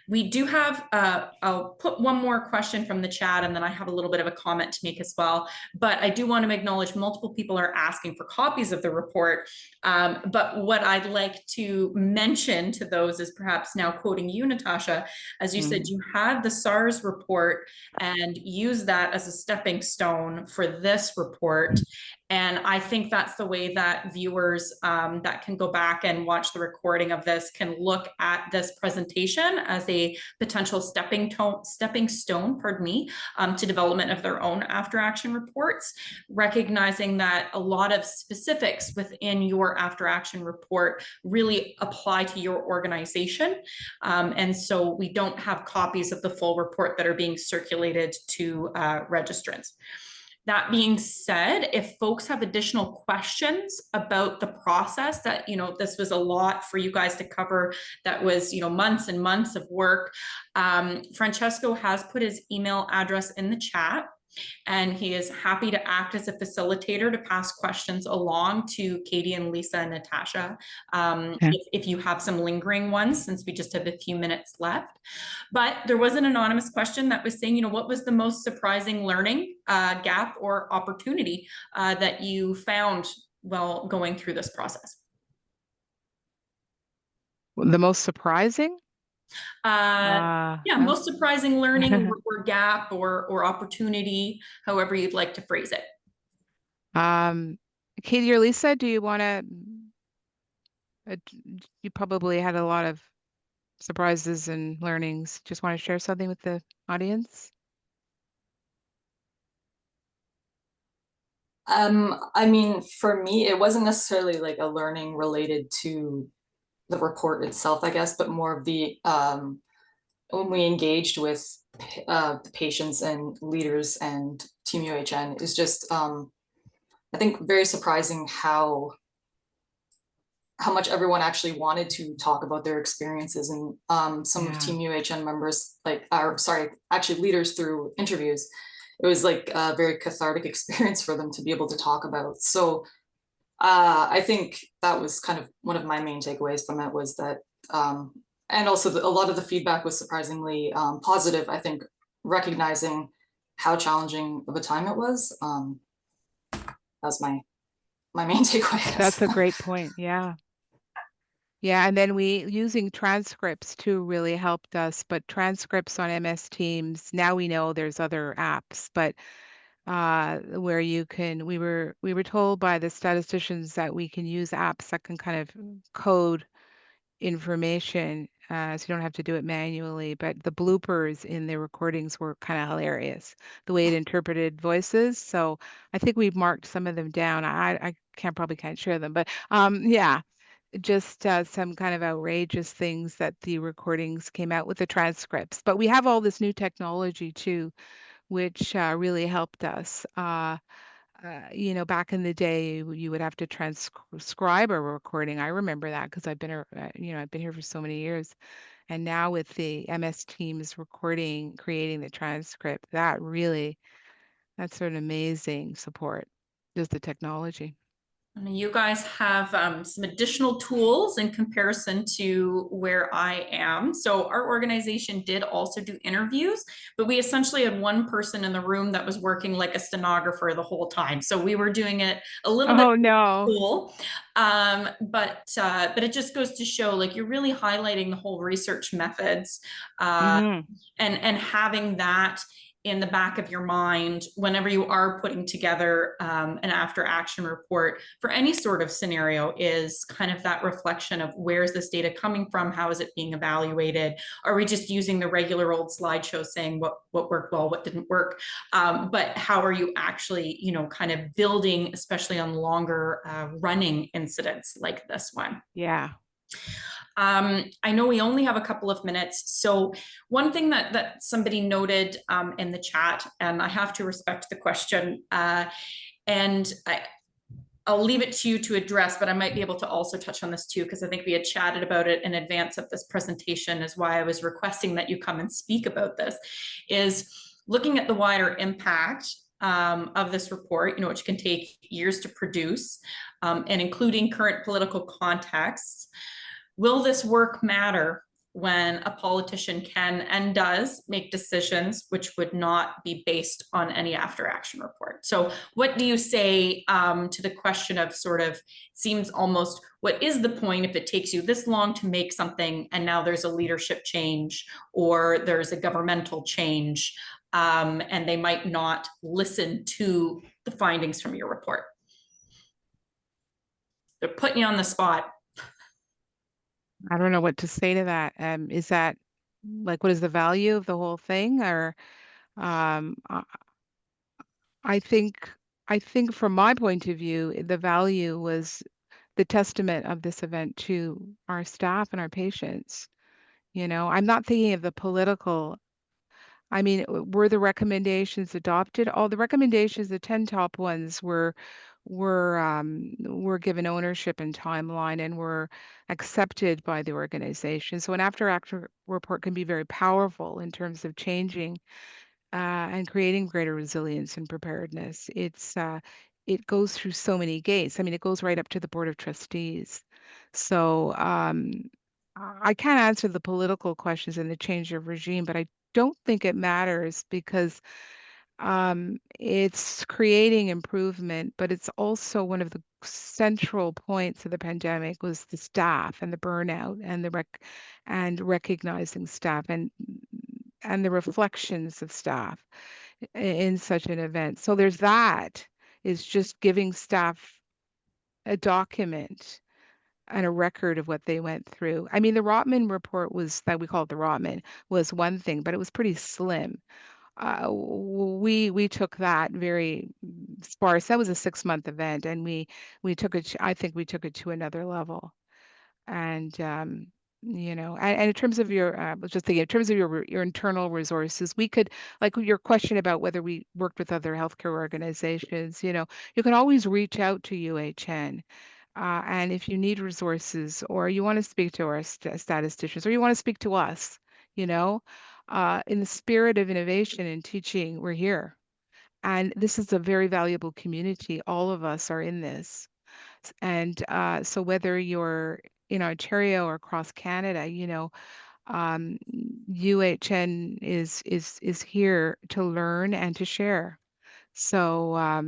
We do have, I'll put one more question from the chat and then I have a little bit of a comment to make as well. But I do want to acknowledge multiple people are asking for copies of the report. But what I'd like to mention to those is perhaps now quoting you, Natasha, as you said, you had the SARS report and use that as a stepping stone for this report. And I think that's the way that viewers that can go back and watch the recording of this can look at this presentation as a potential stepping stone, pardon me, to development of their own after action reports, recognizing that a lot of specifics within your after action report really apply to your organization. And so we don't have copies of the full report that are being circulated to registrants. That being said, if folks have additional questions about the process that, this was a lot for you guys to cover, that was, months and months of work, Francesco has put his email address in the chat. And he is happy to act as a facilitator to pass questions along to Katie and Lisa and Natasha, if you have some lingering ones, since we just have a few minutes left. But there was an anonymous question that was saying, what was the most surprising learning gap or opportunity that you found while going through this process? The most surprising? Most surprising learning or gap or opportunity, however you'd like to phrase it. Katie or Lisa, do you want to? You probably had a lot of surprises and learnings. Just want to share something with the audience? I mean, for me, it wasn't necessarily like a learning related to the report itself, I guess, but more of the when we engaged with the patients and leaders and Team UHN is just, I think, very surprising how much everyone actually wanted to talk about their experiences, and some of Team UHN members, actually leaders through interviews, it was like a very cathartic experience for them to be able to talk about. So I think that was kind of one of my main takeaways from it, was that, and also a lot of the feedback was surprisingly positive, I think, recognizing how challenging of a time it was. That was my main takeaway, I guess. That's a great point. Yeah. Yeah, and then using transcripts too really helped us, but transcripts on MS Teams, now we know there's other apps, but where we were told by the statisticians that we can use apps that can kind of code information, so you don't have to do it manually. But the bloopers in the recordings were kind of hilarious, the way it interpreted voices. So I think we've marked some of them down. I probably can't share them, but yeah, just some kind of outrageous things that the recordings came out with the transcripts. But we have all this new technology too, which really helped us. Back in the day, you would have to transcribe a recording. I remember that because I've been here for so many years. And now with the MS Teams creating the transcript, that's an amazing support, just the technology. You guys have some additional tools in comparison to where I am. So our organization did also do interviews, but we essentially had one person in the room that was working like a stenographer the whole time. So we were doing it a little bit no. cool. But it just goes to show, like, you're really highlighting the whole research methods and having that in the back of your mind whenever you are putting together an after action report for any sort of scenario, is kind of that reflection of where's this data coming from, how is it being evaluated, are we just using the regular old slideshow saying what worked well, what didn't work, but how are you actually, you know, kind of building, especially on longer running incidents like this one. Yeah. I know we only have a couple of minutes. So one thing that somebody noted in the chat, and I have to respect the question, and I'll leave it to you to address, but I might be able to also touch on this too, because I think we had chatted about it in advance of this presentation, is why I was requesting that you come and speak about this, is looking at the wider impact of this report, you know, which can take years to produce, and including current political contexts. Will this work matter when a politician can and does make decisions which would not be based on any after action report? So what do you say to the question of, sort of, seems almost, what is the point if it takes you this long to make something and now there's a leadership change or there's a governmental change, and they might not listen to the findings from your report? They're putting you on the spot. I don't know what to say to that. Is that, like, what is the value of the whole thing? Or I think from my point of view, the value was the testament of this event to our staff and our patients. You know, I'm not thinking of the political. I mean, were the recommendations adopted? All the recommendations, the 10 top ones, were given ownership and timeline and were accepted by the organization. So an after action report can be very powerful in terms of changing and creating greater resilience and preparedness. It goes through so many gates. I mean, it goes right up to the Board of Trustees. So I can't answer the political questions and the change of regime, but I don't think it matters, because it's creating improvement, but it's also one of the central points of the pandemic was the staff and the burnout and and recognizing staff and the reflections of staff in such an event. So there's that, is just giving staff a document and a record of what they went through. I mean, the Rotman report was, that we call it the Rotman, was one thing, but it was pretty slim. We took that very sparse. That was a 6-month event, and we took it. I think we took it to another level. And you know, and in terms of your, I was just thinking, in terms of your internal resources, we could, like your question about whether we worked with other healthcare organizations, you know, you can always reach out to UHN. And if you need resources, or you want to speak to our statisticians, or you want to speak to us, you know, in the spirit of innovation and teaching, we're here. And this is a very valuable community. All of us are in this. And so whether you're in Ontario or across Canada, you know, UHN is here to learn and to share. So,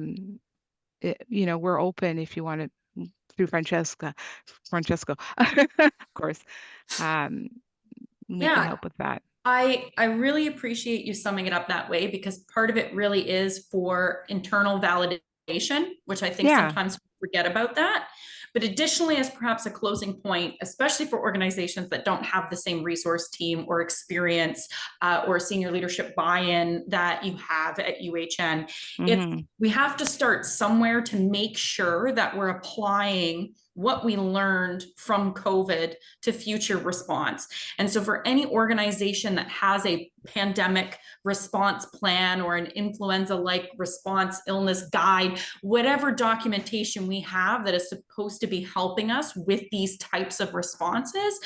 you know, we're open if you want to, through Francesco, of course. We can help with that. I really appreciate you summing it up that way, because part of it really is for internal validation, which I think sometimes we forget about that. But additionally, as perhaps a closing point, especially for organizations that don't have the same resource team or experience or senior leadership buy-in that you have at UHN, we have to start somewhere to make sure that we're applying what we learned from COVID to future response. And so for any organization that has a pandemic response plan or an influenza-like response illness guide, whatever documentation we have that is supposed to be helping us with these types of responses,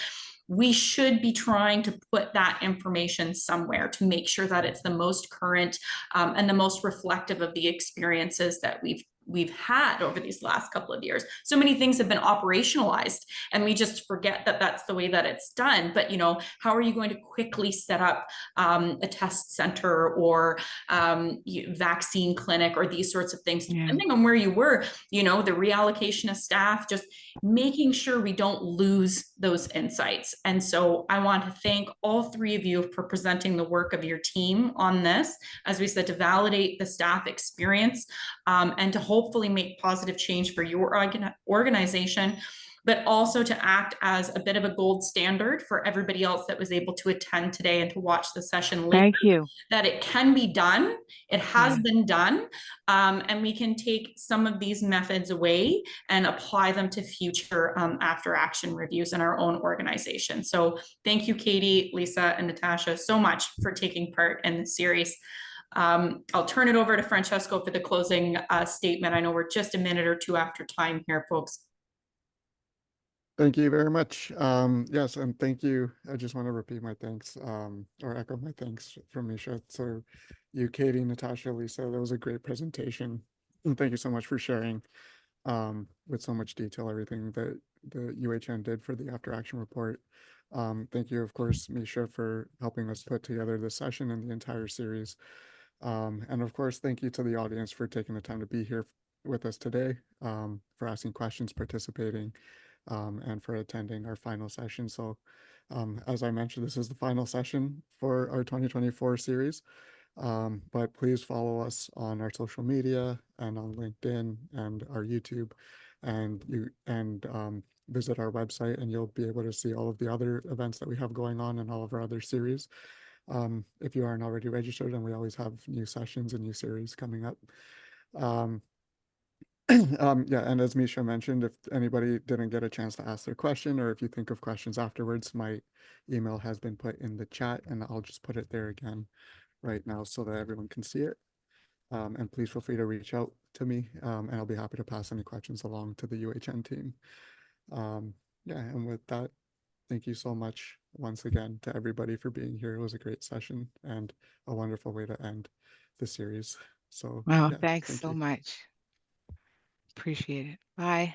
we should be trying to put that information somewhere to make sure that it's the most current and the most reflective of the experiences that we've had over these last couple of years. So many things have been operationalized, and we just forget that that's the way that it's done. But, you know, how are you going to quickly set up a test center or vaccine clinic or these sorts of things, depending on where you were, you know, the reallocation of staff, just making sure we don't lose those insights. And so I want to thank all three of you for presenting the work of your team on this, as we said, to validate the staff experience and to hopefully make positive change for your organization, but also to act as a bit of a gold standard for everybody else that was able to attend today and to watch the session later. Thank you. That it can be done. It has been done. And we can take some of these methods away and apply them to future after action reviews in our own organization. So thank you, Katie, Lisa, and Natasha, so much for taking part in this series. I'll turn it over to Francesco for the closing statement. I know we're just a minute or two after time here, folks. Thank you very much. Yes, and thank you. I just want to repeat my thanks, or echo my thanks from Misha. So you, Katie, Natasha, Lisa, that was a great presentation. And thank you so much for sharing with so much detail everything that the UHN did for the after action report. Thank you, of course, Misha, for helping us put together this session and the entire series. And of course, thank you to the audience for taking the time to be here with us today, for asking questions, participating, and for attending our final session. So as I mentioned, this is the final session for our 2024 series, but please follow us on our social media and on LinkedIn and our YouTube, and visit our website, and you'll be able to see all of the other events that we have going on and all of our other series. If you aren't already registered, and we always have new sessions and new series coming up. Yeah, and as Misha mentioned, if anybody didn't get a chance to ask their question, or if you think of questions afterwards, my email has been put in the chat, and I'll just put it there again right now so that everyone can see it. And please feel free to reach out to me, and I'll be happy to pass any questions along to the UHN team. Yeah, and with that, thank you so much once again to everybody for being here. It was a great session and a wonderful way to end the series. So, Wow, yeah, thanks thank so you. much. Appreciate it. Bye.